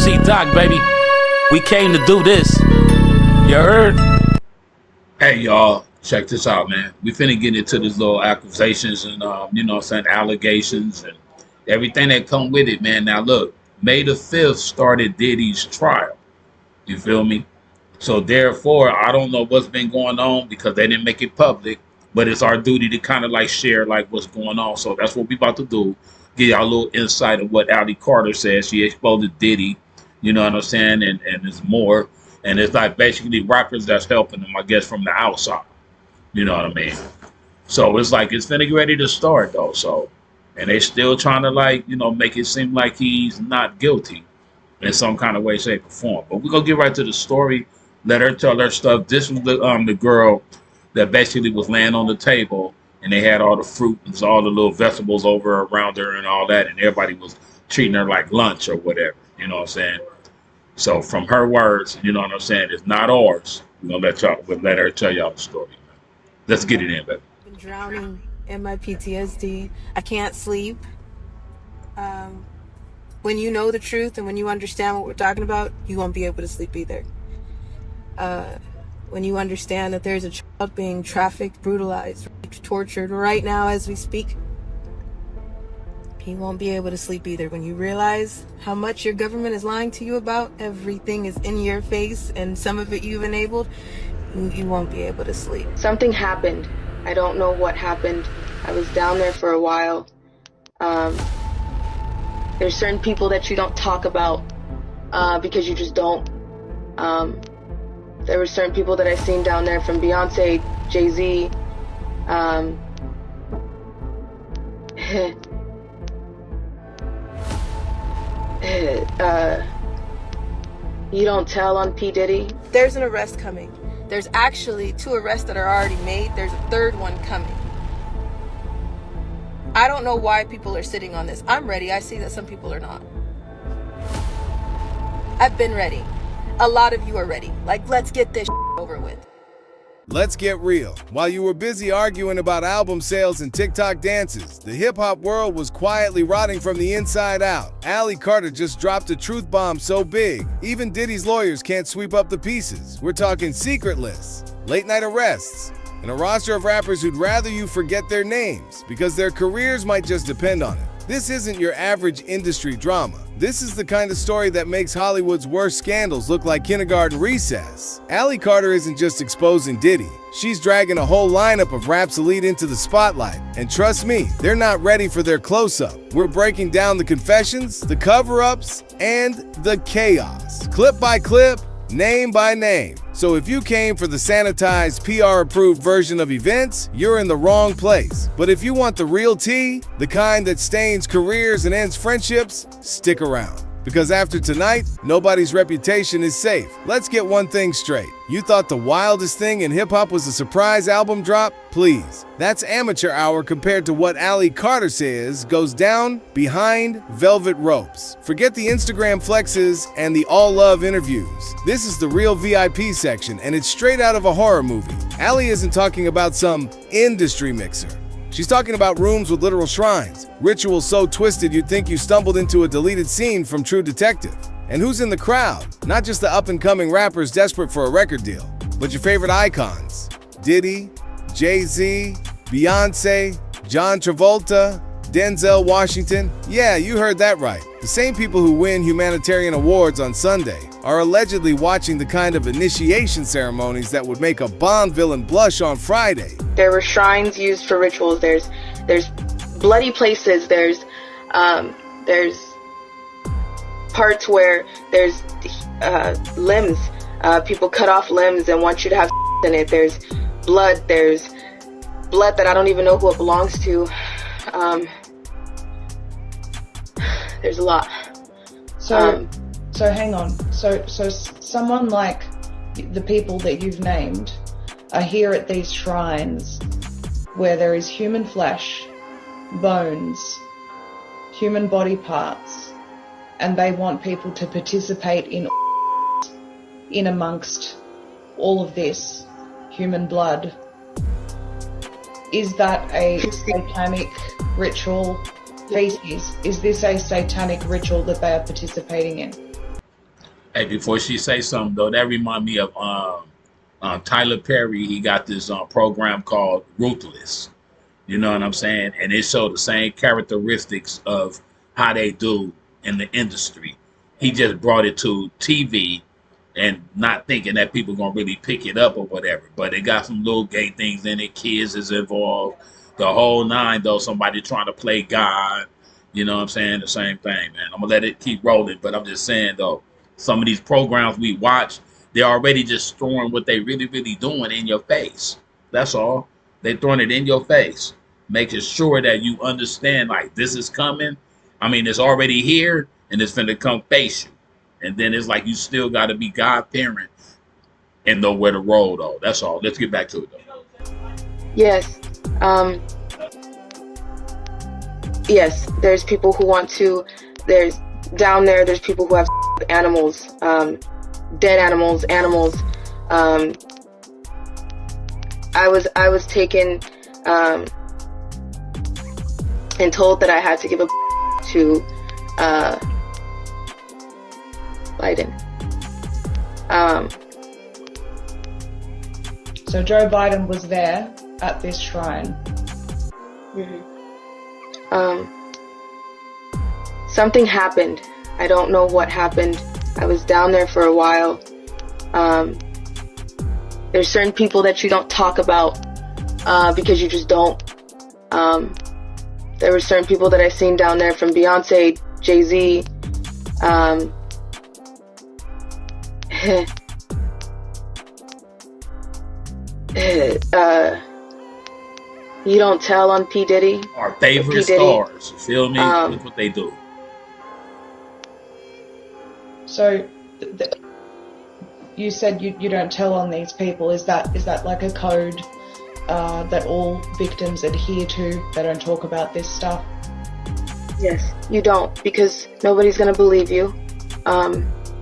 MC Doc, baby. We came to do this. You heard? Hey, y'all. Check this out, man. We finna get into this little accusations and, you know what I'm saying, allegations and everything that come with it, man. Now, look, May the 5th started Diddy's trial. You feel me? So, therefore, I don't know what's been going on because they didn't make it public, but it's our duty to kind of like share like what's going on. So that's what we about to do. Give y'all a little insight of what Allycarter says. She exposed Diddy, you know what I'm saying, and there's more. And it's like basically rappers that's helping them, I guess, from the outside. You know what I mean? So it's like it's finna get ready to start though. So, and they still trying to like, you know, make it seem like he's not guilty in some kind of way, shape, or form. But we're gonna get right to the story. Let her tell her stuff. This was the girl that basically was laying on the table, and they had all the fruit and all the little vegetables over around her and all that, and everybody was treating her like lunch or whatever. You know what I'm saying? So from her words, you know what I'm saying, it's not ours. We're gonna let her tell y'all the story. Let's get it in, baby. I've been drowning in my PTSD. I can't sleep. When you know the truth and when you understand what we're talking about, you won't be able to sleep either. When you understand that there's a child being trafficked, brutalized, raped, tortured right now as we speak, you won't be able to sleep either. When you realize how much your government is lying to you about, everything is in your face and some of it you've enabled, you won't be able to sleep. Something happened. I don't know what happened. I was down there for a while. There's certain people that you don't talk about because you just don't. There were certain people that I seen down there, from Beyonce, Jay-Z, you don't tell on P. Diddy. There's an arrest coming. There's actually 2 arrests that are already made. There's a 3rd one coming. I don't know why people are sitting on this. I'm ready. I see that some people are not. I've been ready. A lot of you are ready. Like, let's get this over with. Let's get real. While you were busy arguing about album sales and TikTok dances, the hip-hop world was quietly rotting from the inside out. Allycarter just dropped a truth bomb so big, even Diddy's lawyers can't sweep up the pieces. We're talking secret lists, late-night arrests, and a roster of rappers who'd rather you forget their names because their careers might just depend on it. This isn't your average industry drama. This is the kind of story that makes Hollywood's worst scandals look like kindergarten recess. Allycarter isn't just exposing Diddy. She's dragging a whole lineup of rap's elite into the spotlight. And trust me, they're not ready for their close-up. We're breaking down the confessions, the cover-ups, and the chaos. Clip by clip, name by name. So if you came for the sanitized, PR-approved version of events, you're in the wrong place. But if you want the real tea, the kind that stains careers and ends friendships, stick around. Because after tonight, nobody's reputation is safe. Let's get one thing straight. You thought the wildest thing in hip-hop was a surprise album drop? Please. That's amateur hour compared to what Allycarter says goes down behind velvet ropes. Forget the Instagram flexes and the all-love interviews. This is the real VIP section, and it's straight out of a horror movie. Ally isn't talking about some industry mixer. She's talking about rooms with literal shrines, rituals so twisted you'd think you stumbled into a deleted scene from True Detective. And who's in the crowd? Not just the up-and-coming rappers desperate for a record deal, but your favorite icons. Diddy, Jay-Z, Beyonce, John Travolta, Denzel Washington. Yeah, you heard that right. The same people who win humanitarian awards on Sunday are allegedly watching the kind of initiation ceremonies that would make a Bond villain blush on Friday. There were shrines used for rituals. There's bloody places. There's parts where there's limbs. People cut off limbs and want you to have in it. There's blood. There's blood that I don't even know who it belongs to. There's a lot. So hang on. So someone like the people that you've named are here at these shrines where there is human flesh, bones, human body parts, and they want people to participate in amongst all of this human blood. Is that a satanic ritual? Feces? Is this a satanic ritual that they are participating in? Hey, before she say something though, that remind me of Tyler Perry. He got this program called Ruthless. You know what I'm saying? And it showed the same characteristics of how they do in the industry. He just brought it to TV and not thinking that people gonna really pick it up or whatever. But it got some little gay things in it. Kids is involved. The whole nine though. Somebody trying to play God. You know what I'm saying? The same thing, man. I'm gonna let it keep rolling. But I'm just saying though, some of these programs we watch, they're already just throwing what they really, really doing in your face. That's all. They throwing it in your face, making sure that you understand like this is coming. I mean, it's already here and it's finna come face you. And then it's like you still got to be God parent and know where to roll though. That's all. Let's get back to it though. Yes. Yes, there's people who want to, there's people who have animals, dead animals. I was taken and told that I had to give a to Biden. So Joe Biden was there at this shrine. Something happened. I don't know what happened. I was down there for a while. There's certain people that you don't talk about because you just don't. There were certain people that I seen down there, from Beyonce, Jay-Z. You don't tell on P. Diddy. Our favorite stars. Feel me? Look what they do. So you said you don't tell on these people. Is that like a code that all victims adhere to? They don't talk about this stuff? Yes, you don't, because nobody's gonna believe you.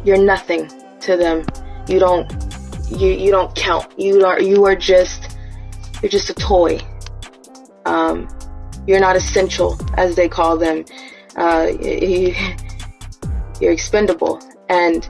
You're nothing to them. You don't count. You're just a toy. You're not essential, as they call them. You're expendable. And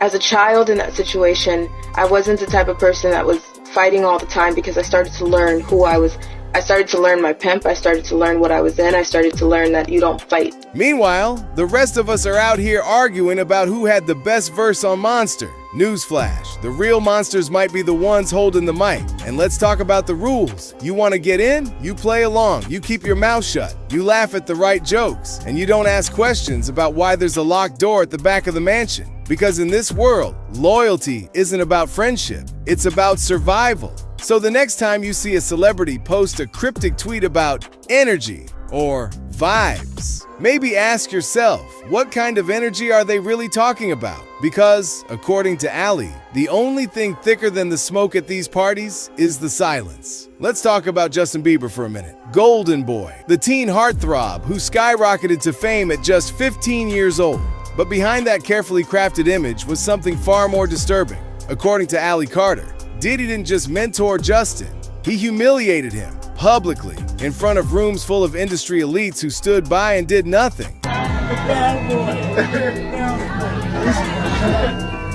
as a child in that situation, I wasn't the type of person that was fighting all the time, because I started to learn who I was. I started to learn my pimp. I started to learn what I was in. I started to learn that you don't fight. Meanwhile, the rest of us are out here arguing about who had the best verse on Monster. Newsflash, the real monsters might be the ones holding the mic. And let's talk about the rules. You want to get in? You play along. You keep your mouth shut. You laugh at the right jokes. And you don't ask questions about why there's a locked door at the back of the mansion. Because in this world, loyalty isn't about friendship. It's about survival. So the next time you see a celebrity post a cryptic tweet about energy or vibes, maybe ask yourself, what kind of energy are they really talking about? Because, according to Ally, the only thing thicker than the smoke at these parties is the silence. Let's talk about Justin Bieber for a minute. Golden Boy, the teen heartthrob who skyrocketed to fame at just 15 years old. But behind that carefully crafted image was something far more disturbing. According to allycarter, Diddy didn't just mentor Justin, he humiliated him publicly in front of rooms full of industry elites who stood by and did nothing.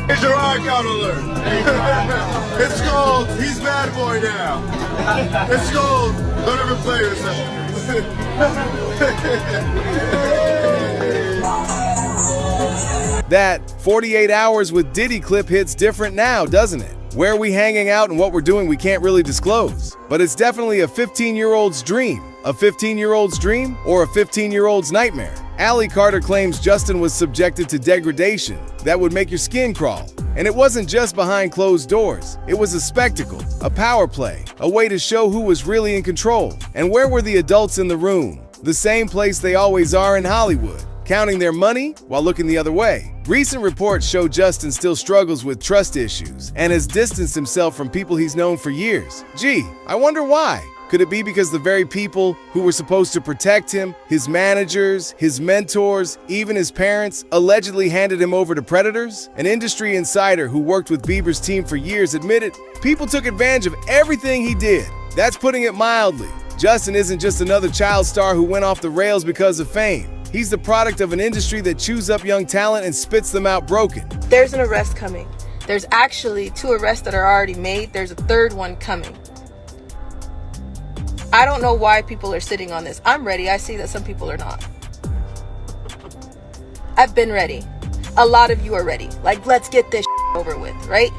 Here's your icon alert. It's called He's Bad Boy Now. It's called Don't Ever Play Yourself. That 48 hours with Diddy clip hits different now, doesn't it? Where we hanging out and what we're doing we can't really disclose. But it's definitely a 15-year-old's dream. A 15-year-old's dream or a 15-year-old's nightmare? allycarter claims Justin was subjected to degradation that would make your skin crawl. And it wasn't just behind closed doors. It was a spectacle, a power play, a way to show who was really in control. And where were the adults in the room? The same place they always are in Hollywood, counting their money while looking the other way. Recent reports show Justin still struggles with trust issues and has distanced himself from people he's known for years. Gee, I wonder why. Could it be because the very people who were supposed to protect him, his managers, his mentors, even his parents, allegedly handed him over to predators? An industry insider who worked with Bieber's team for years admitted people took advantage of everything he did. That's putting it mildly. Justin isn't just another child star who went off the rails because of fame. He's the product of an industry that chews up young talent and spits them out broken. There's an arrest coming. There's actually 2 arrests that are already made. There's a 3rd one coming. I don't know why people are sitting on this. I'm ready. I see that some people are not. I've been ready. A lot of you are ready. Like, let's get this over with, right?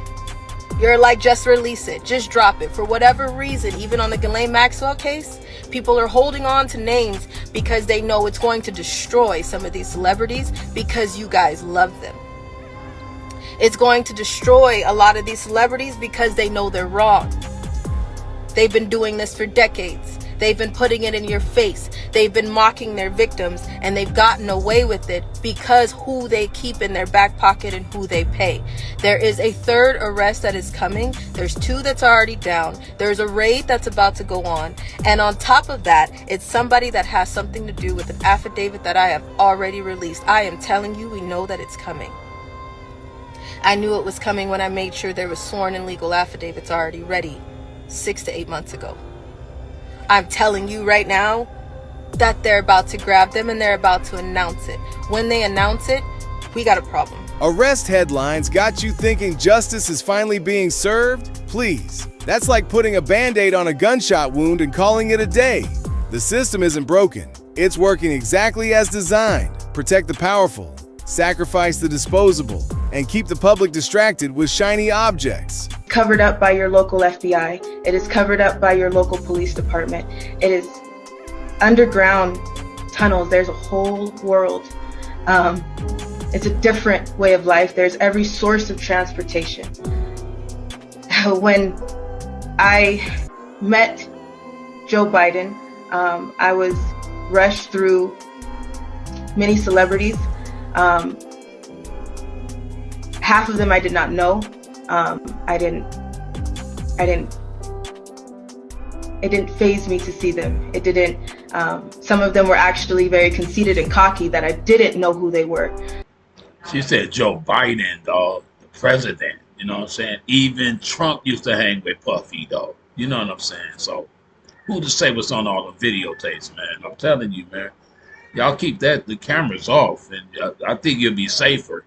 You're like, just release it. Just drop it. For whatever reason, even on the Ghislaine Maxwell case, people are holding on to names because they know it's going to destroy some of these celebrities because you guys love them. It's going to destroy a lot of these celebrities because they know they're wrong. They've been doing this for decades. They've been putting it in your face. They've been mocking their victims, and they've gotten away with it because who they keep in their back pocket and who they pay. There is a 3rd arrest that is coming. There's 2 that's already down. There's a raid that's about to go on. And on top of that, it's somebody that has something to do with an affidavit that I have already released. I am telling you, we know that it's coming. I knew it was coming when I made sure there was sworn and legal affidavits already ready 6 to 8 months ago. I'm telling you right now that they're about to grab them and they're about to announce it. When they announce it, we got a problem. Arrest headlines got you thinking justice is finally being served? Please. That's like putting a Band-Aid on a gunshot wound and calling it a day. The system isn't broken. It's working exactly as designed. Protect the powerful, sacrifice the disposable, and keep the public distracted with shiny objects. Covered up by your local FBI. It is covered up by your local police department. It is underground tunnels. There's a whole world. It's a different way of life. There's every source of transportation. When I met Joe Biden, I was rushed through many celebrities. Half of them I did not know. It didn't faze me to see them. It didn't, some of them were actually very conceited and cocky that I didn't know who they were. She said Joe Biden, dog, the president, you know what I'm saying? Even Trump used to hang with Puffy, dog. You know what I'm saying? So who to say what's on all the videotapes, man? I'm telling you, man. Y'all keep the cameras off, and I think you'll be safer.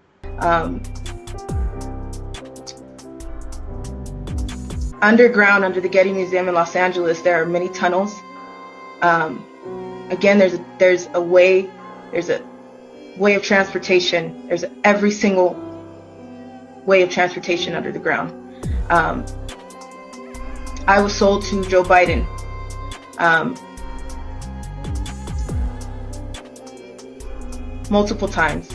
Underground, under the Getty Museum in Los Angeles, there are many tunnels. Again, there's a way of transportation. There's every single way of transportation under the ground. I was sold to Joe Biden. Multiple times.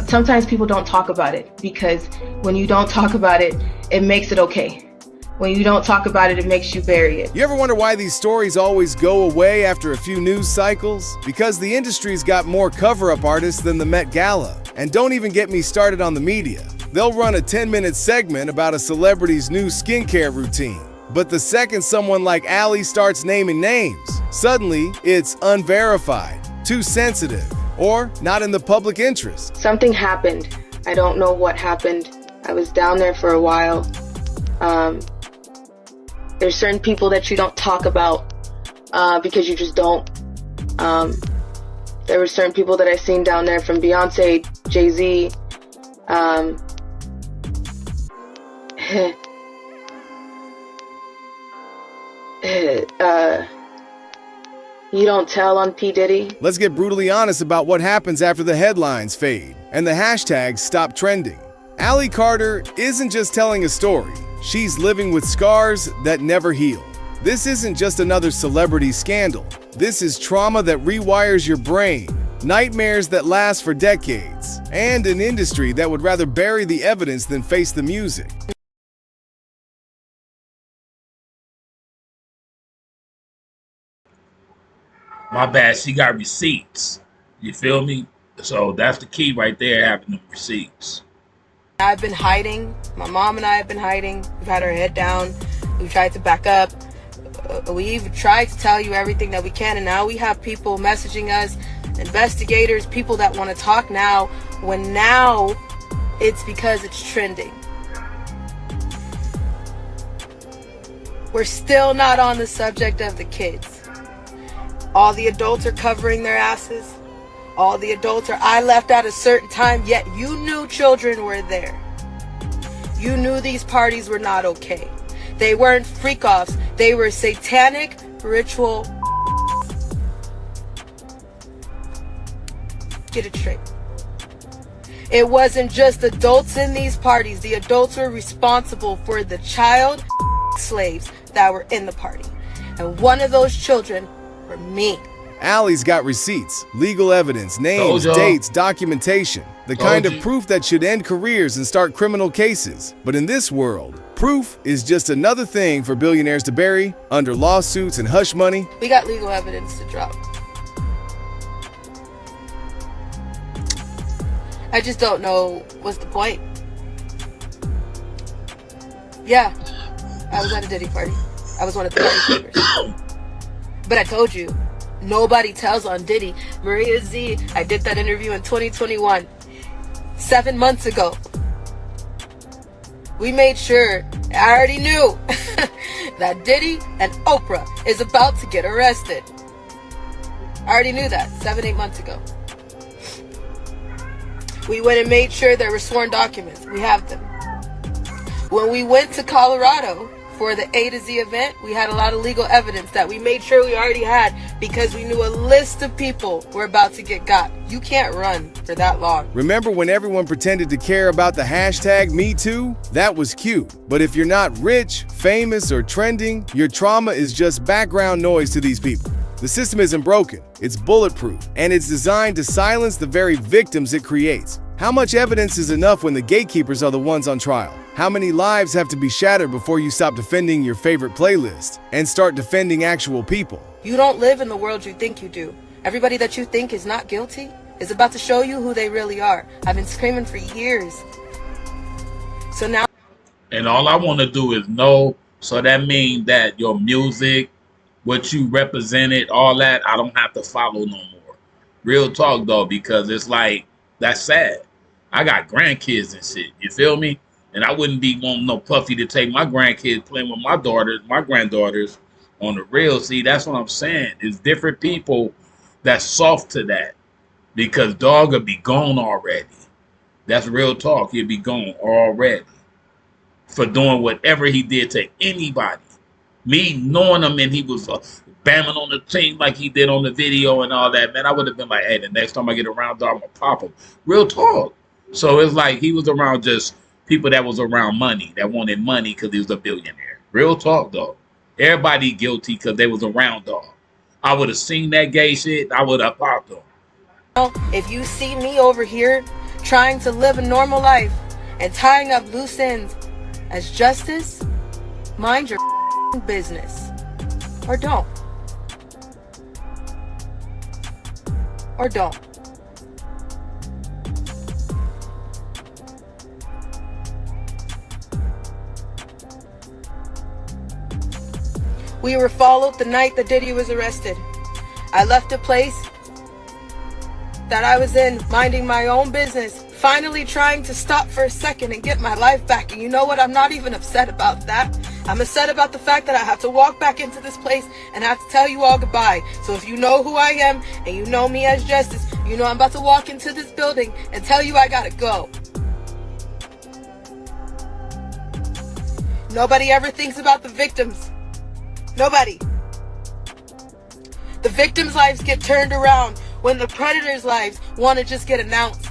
Sometimes people don't talk about it, because when you don't talk about it, it makes it okay. When you don't talk about it, it makes you bury it. You ever wonder why these stories always go away after a few news cycles? Because the industry's got more cover-up artists than the Met Gala. And don't even get me started on the media. They'll run a 10-minute segment about a celebrity's new skincare routine. But the second someone like Ally starts naming names, suddenly it's unverified, too sensitive, or not in the public interest. Something happened. I don't know what happened. I was down there for a while. There's certain people that you don't talk about because you just don't. There were certain people that I seen down there, from Beyonce, Jay-Z. You don't tell on P. Diddy. Let's get brutally honest about what happens after the headlines fade and the hashtags stop trending. Ally Carter isn't just telling a story. She's living with scars that never heal. This isn't just another celebrity scandal. This is trauma that rewires your brain, nightmares that last for decades, and an industry that would rather bury the evidence than face the music. My bad, she got receipts. You feel me? So that's the key right there, having the receipts. I've been hiding. My mom and I have been hiding. We've had our head down. We've tried to back up. We've tried to tell you everything that we can, and now we have people messaging us, investigators, people that want to talk now, when now it's because it's trending. We're still not on the subject of the kids. All the adults are covering their asses. All the adults are, I left at a certain time, yet you knew children were there. You knew these parties were not okay. They weren't freak-offs. They were satanic ritual. Get it straight. It wasn't just adults in these parties. The adults were responsible for the child slaves that were in the party. And one of those children were me. Ally's got receipts, legal evidence, names, dates, documentation. The kind of proof that should end careers and start criminal cases. But in this world, proof is just another thing for billionaires to bury under lawsuits and hush money. We got legal evidence to drop. I just don't know what's the point. Yeah, I was at a Diddy party. I was one of the party keepers. But I told you, nobody tells on Diddy. Maria Z, I did that interview in 2021, 7 months ago. We made sure, I already knew, that Diddy and Oprah is about to get arrested. I already knew that 7-8 months ago. We went and made sure there were sworn documents. We have them. When we went to Colorado for the A to Z event, we had a lot of legal evidence that we made sure we already had because we knew a list of people were about to get got. You can't run for that long. Remember when everyone pretended to care about the hashtag #MeToo? That was cute. But if you're not rich, famous, or trending, your trauma is just background noise to these people. The system isn't broken, it's bulletproof, and it's designed to silence the very victims it creates. How much evidence is enough when the gatekeepers are the ones on trial? How many lives have to be shattered before you stop defending your favorite playlist and start defending actual people? You don't live in the world you think you do. Everybody that you think is not guilty is about to show you who they really are. I've been screaming for years. So now... And all I want to do is know, so that means that your music, what you represented, all that, I don't have to follow no more. Real talk, though, because it's like, that's sad. I got grandkids and shit, you feel me? And I wouldn't be wanting no Puffy to take my grandkids playing with my daughters, my granddaughters on the real. See, that's what I'm saying. It's different people that's soft to that. Because dog will be gone already. That's real talk. He'll be gone already. For doing whatever he did to anybody. Me knowing him and he was bamming on the team like he did on the video and all that, man, I would have been like, hey, the next time I get around, dog, I'm going to pop him. Real talk. So it's like he was around just people that was around money, that wanted money because he was a billionaire. Real talk, though. Everybody guilty because they was around, dog. I would have seen that gay shit, I would have popped him. If you see me over here trying to live a normal life and tying up loose ends as justice, mind your business. Or don't. Or don't. We were followed the night that Diddy was arrested. I left a place that I was in, minding my own business, finally trying to stop for a second and get my life back. And you know what? I'm not even upset about that. I'm upset about the fact that I have to walk back into this place and have to tell you all goodbye. So if you know who I am and you know me as Justice, you know I'm about to walk into this building and tell you I gotta go. Nobody ever thinks about the victims. Nobody. The victims' lives get turned around when the predators' lives want to just get announced.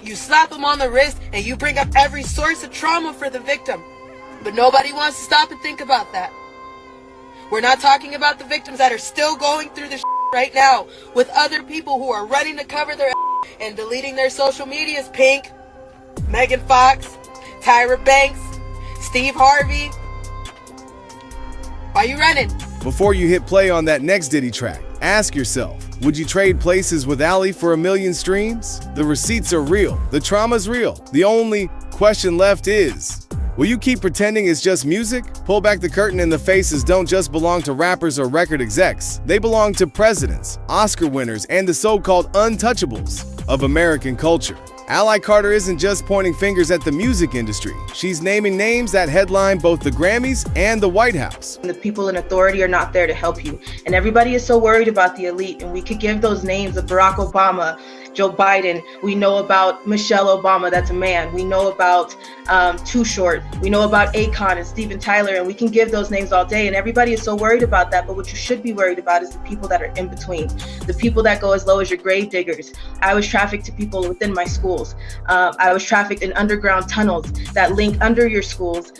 You slap them on the wrist and you bring up every source of trauma for the victim. But nobody wants to stop and think about that. We're not talking about the victims that are still going through this right now with other people who are running to cover their and deleting their social medias. Pink, Megan Fox, Tyra Banks, Steve Harvey. Why you running? Before you hit play on that next Diddy track, ask yourself, would you trade places with Ally for 1 million streams? The receipts are real. The trauma's real. The only question left is, will you keep pretending it's just music? Pull back the curtain and the faces don't just belong to rappers or record execs. They belong to presidents, Oscar winners, and the so-called untouchables of American culture. Ally Carter isn't just pointing fingers at the music industry. She's naming names that headline both the Grammys and the White House. The people in authority are not there to help you. And everybody is so worried about the elite. And we could give those names of Barack Obama, Joe Biden. We know about Michelle Obama, that's a man. We know about Too Short. We know about Akon and Steven Tyler, and we can give those names all day. And everybody is so worried about that. But what you should be worried about is the people that are in between, the people that go as low as your grave diggers. I was trafficked to people within my schools. I was trafficked in underground tunnels that link under your schools,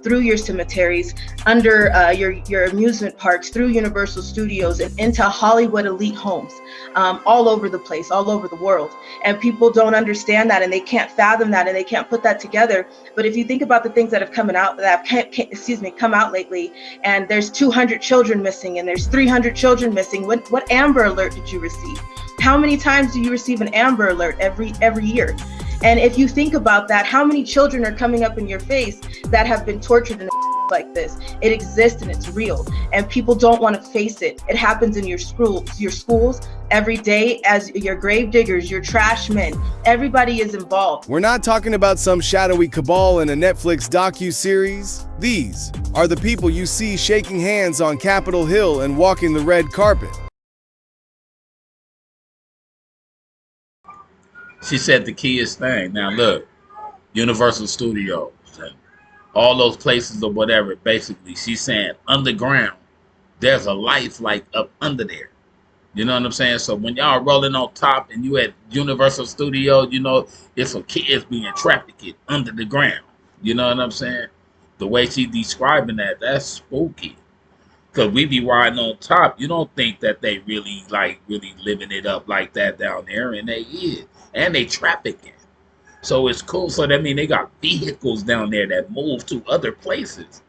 through your cemeteries, under your amusement parks, through Universal Studios, and into Hollywood elite homes, all over the place, all over the world. And people don't understand that, and they can't fathom that, and they can't put that together. But if you think about the things that have come out lately, and there's 200 children missing, and there's 300 children missing. What Amber Alert did you receive? How many times do you receive an Amber Alert every year? And if you think about that, how many children are coming up in your face that have been tortured in like this? It exists and it's real, and people don't want to face it. It happens in your schools every day, as your grave diggers, your trash men. Everybody is involved. We're not talking about some shadowy cabal in a Netflix docu-series. These are the people you see shaking hands on Capitol Hill and walking the red carpet. She said the keyest thing. Now look, Universal Studios and all those places or whatever, basically, she's saying underground, there's a life like up under there. You know what I'm saying? So when y'all rolling on top and you at Universal Studios, you know, it's some kids being trafficked under the ground. You know what I'm saying? The way she describing that, that's spooky. Because we be riding on top. You don't think that they really living it up like that down there, and they is. And they trafficking. So it's cool. So that means they got vehicles down there that move to other places.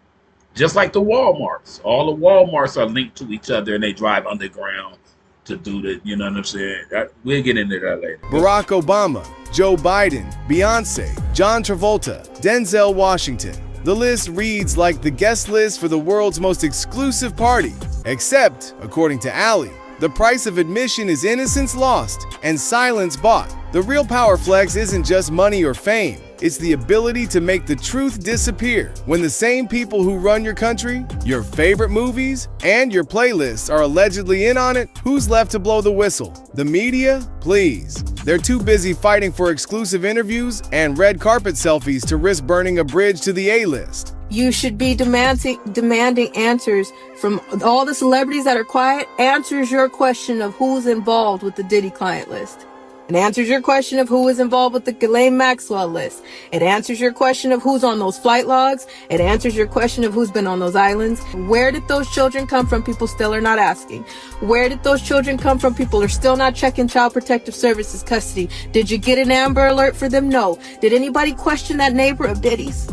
Just like the Walmarts. All the Walmarts are linked to each other, and they drive underground to do the, you know what I'm saying? We'll get into that later. Barack Obama, Joe Biden, Beyonce, John Travolta, Denzel Washington. The list reads like the guest list for the world's most exclusive party. Except, according to Ally, the price of admission is innocence lost and silence bought. The real power flex isn't just money or fame. It's the ability to make the truth disappear. When the same people who run your country, your favorite movies, and your playlists are allegedly in on it, who's left to blow the whistle? The media? Please. They're too busy fighting for exclusive interviews and red carpet selfies to risk burning a bridge to the A-list. You should be demanding answers from all the celebrities that are quiet. Answers your question of who's involved with the Diddy client list. It answers your question of who is involved with the Ghislaine Maxwell list. It answers your question of who's on those flight logs. It answers your question of who's been on those islands. Where did those children come from? People still are not asking. Where did those children come from? People are still not checking Child Protective Services custody. Did you get an Amber Alert for them? No. Did anybody question that neighbor of Diddy's?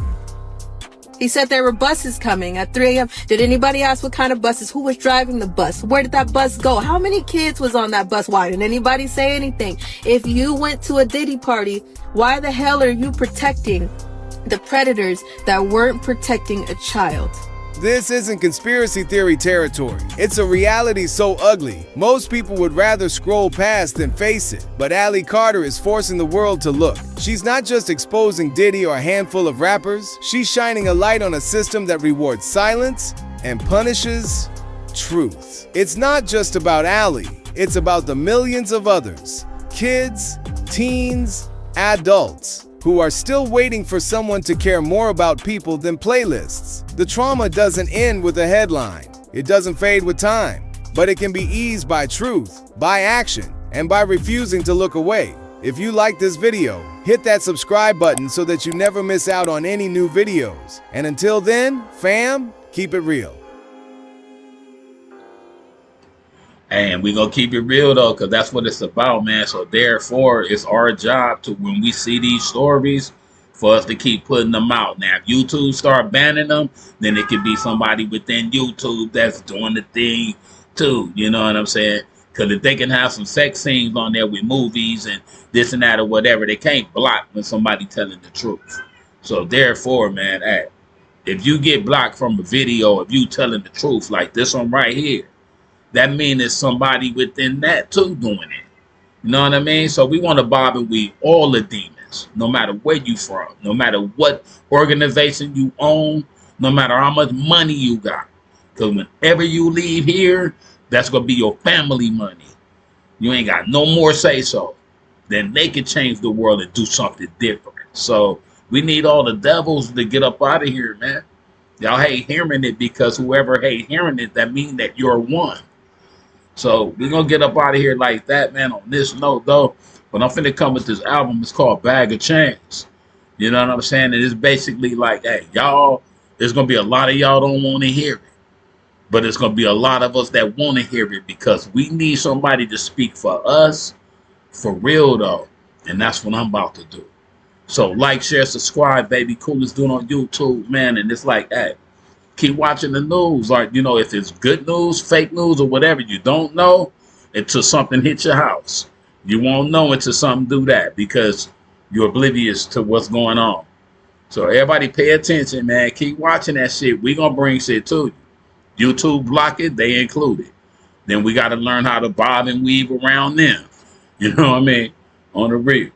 He said there were buses coming at 3 a.m. Did anybody ask what kind of buses? Who was driving the bus? Where did that bus go? How many kids was on that bus? Why didn't anybody say anything? If you went to a Diddy party, why the hell are you protecting the predators that weren't protecting a child? This isn't conspiracy theory territory. It's a reality so ugly, most people would rather scroll past than face it. But Ally Carter is forcing the world to look. She's not just exposing Diddy or a handful of rappers, she's shining a light on a system that rewards silence and punishes truth. It's not just about Ally, it's about the millions of others, kids, teens, adults, who are still waiting for someone to care more about people than playlists. The trauma doesn't end with a headline. It doesn't fade with time, but it can be eased by truth, by action, and by refusing to look away. If you like this video, hit that subscribe button so that you never miss out on any new videos. And until then, fam, keep it real. And we're going to keep it real, though, because that's what it's about, man. So, therefore, it's our job to, when we see these stories, for us to keep putting them out. Now, if YouTube start banning them, then it could be somebody within YouTube that's doing the thing, too. You know what I'm saying? Because if they can have some sex scenes on there with movies and this and that or whatever, they can't block when somebody telling the truth. So, therefore, man, hey, if you get blocked from a video of you telling the truth, like this one right here, that means it's somebody within that too doing it. You know what I mean? So we want to bob and weave all the demons, no matter where you from, no matter what organization you own, no matter how much money you got. Because whenever you leave here, that's going to be your family money. You ain't got no more say so. Then they can change the world and do something different. So we need all the devils to get up out of here, man. Y'all hate hearing it because whoever hate hearing it, that means that you're one. So we're going to get up out of here like that, man, on this note, though. But I'm finna come with this album. It's called Bag of Chains. You know what I'm saying? And it's basically like, hey, y'all, there's going to be a lot of y'all don't want to hear it. But it's going to be a lot of us that want to hear it because we need somebody to speak for us for real, though. And that's what I'm about to do. So like, share, subscribe, baby. Coolest doing on YouTube, man. And it's like, hey, keep watching the news. Like, you know, if it's good news, fake news, or whatever, you don't know until something hits your house. You won't know until something do that because you're oblivious to what's going on. So everybody pay attention, man. Keep watching that shit. We gonna bring shit to you. YouTube block it, they include it. Then we got to learn how to bob and weave around them. You know what I mean? On the real.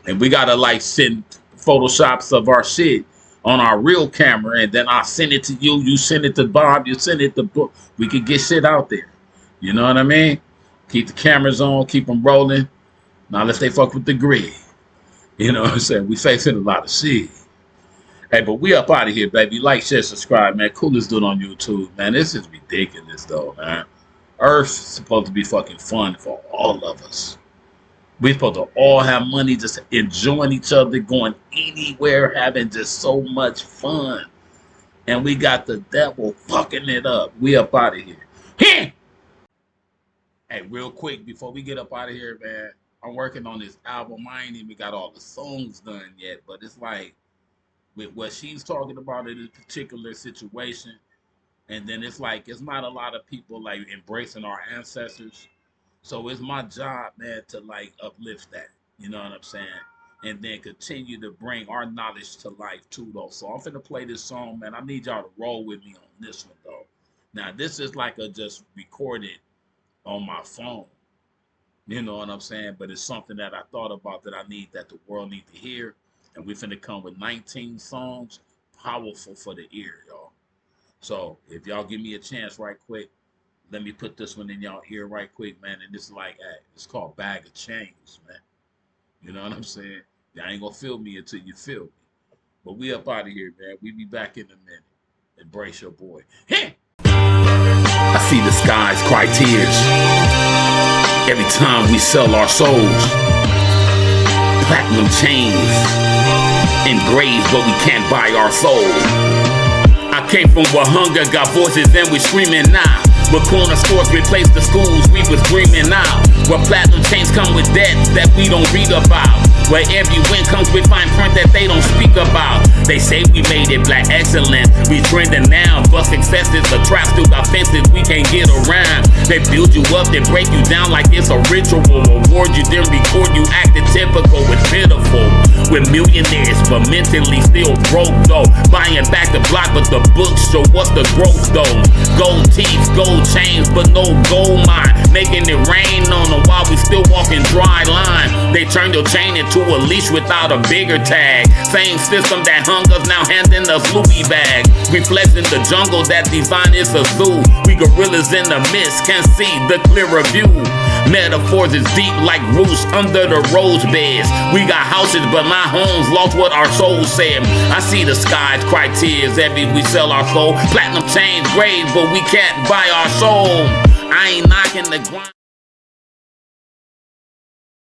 And we got to like send photoshops of our shit on our real camera, and then I send it to you, you send it to Bob, you send it to Book. We can get shit out there. You know what I mean? Keep the cameras on, keep them rolling. Now let's stay fuck with the grid. You know what I'm saying? We facing a lot of shit. Hey, but we up out of here, baby. Like, share, subscribe, man. Coolest dude on YouTube, man. This is ridiculous, though, man. Earth's supposed to be fucking fun for all of us. We supposed to all have money, just enjoying each other, going anywhere, having just so much fun. And we got the devil fucking it up. We up out of here. Hey, real quick, before we get up out of here, man, I'm working on this album. I ain't even got all the songs done yet, but it's like, with what she's talking about in this particular situation, and then it's like, it's not a lot of people like embracing our ancestors. So it's my job, man, to like uplift that. You know what I'm saying? And then continue to bring our knowledge to life too, though. So I'm finna play this song, man. I need y'all to roll with me on this one, though. Now, this is like a just recorded on my phone. You know what I'm saying? But it's something that I thought about that I need, that the world need to hear. And we finna come with 19 songs, powerful for the ear, y'all. So if y'all give me a chance right quick, let me put this one in y'all ear right quick, man. And it's like, hey, it's called Bag of Chains, man. You know what I'm saying? Y'all ain't gonna feel me until you feel me. But we up out of here, man. We be back in a minute. Embrace your boy. Hey! I see the skies cry tears every time we sell our souls. Platinum chains engraved, but we can't buy our soul. I came from where hunger got voices and we screaming now. Where corner stores replaced the schools we was dreaming out. Where platinum chains come with debts that we don't read about. Where every win comes with fine print that they don't speak about. They say we made it black excellence, we trending now. But success is a trap, still got fences we can't get around. They build you up, they break you down like it's a ritual. Award you, then record you acting typical. It's pitiful. We're millionaires, but mentally still broke though. Buying back the block, but the books show what's the growth though. Gold teeth, gold chains, but no gold mine. Making it rain on them while we still walking dry line. They turned your chain into a leash without a bigger tag. Same system that hung us, now handing us Louis bag. Reflecting the jungle that design is a zoo. We gorillas in the mist, can't see the clearer view. Metaphors is deep like roots under the rose beds. We got houses, but my home's lost what our soul said. I see the skies cry tears every we sell our soul. Platinum chains grave, but we can't buy our soul. I ain't knocking the grind.